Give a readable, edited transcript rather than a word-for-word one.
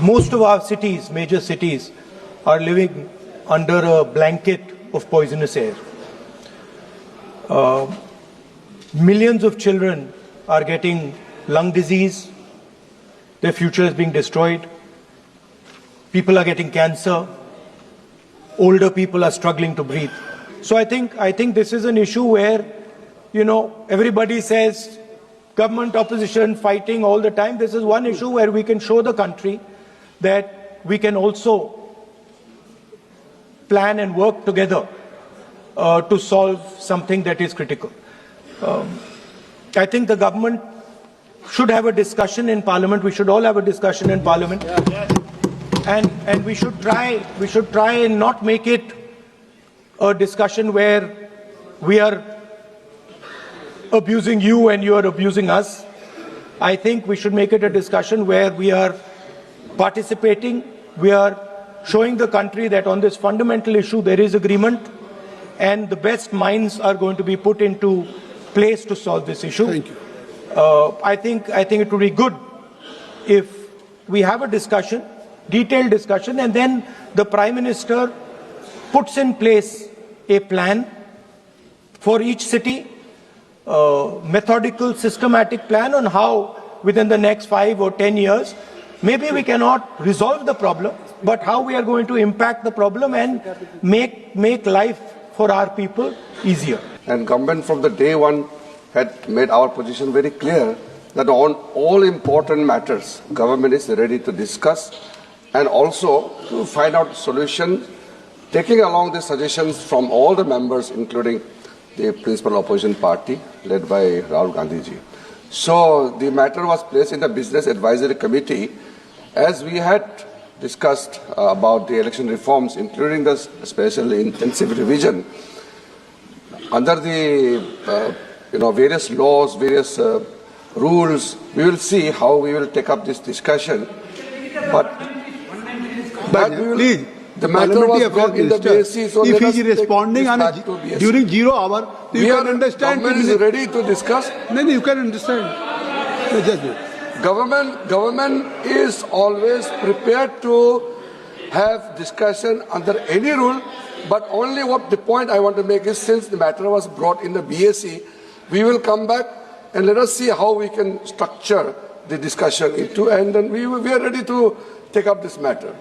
most of our cities, major cities, are living under a blanket of poisonous air. Millions of children are getting lung disease. Their future is being destroyed. People are getting cancer. Older people are struggling to breathe. So I think this is an issue where, everybody says government, opposition, fighting all the time. This is one issue where we can show the country that we can also plan and work together to solve something that is critical. I think the government should have a discussion in Parliament. We should all have a discussion in Parliament. And we should try and not make it a discussion where we are abusing you and you are abusing us. I think we should make it a discussion where we are participating, we are showing the country that on this fundamental issue there is agreement and the best minds are going to be put into place to solve this issue. Thank you. I think it would be good if we have a discussion, detailed discussion, and then the Prime Minister puts in place a plan for each city, methodical, systematic plan on how within the next 5 or 10 years, maybe we cannot resolve the problem, but how we are going to impact the problem and make life for our people easier. And government from the day one had made our position very clear that on all important matters, government is ready to discuss and also to find out solutions, taking along the suggestions from all the members, including the principal opposition party led by Rahul Gandhi ji. So the matter was placed in the Business Advisory Committee as we had discussed about the election reforms, including the special intensive revision. Under the various laws, various rules, we will see how we will take up this discussion. But we will, please, the matter was brought in the BSC, so if he is responding on during 0 hour, you can understand. Government is ready to discuss. No, you can understand. Government is always prepared to have discussion under any rule, but only what the point I want to make is, since the matter was brought in the BSC, we will come back and let us see how we can structure the discussion into, and then we are ready to take up this matter.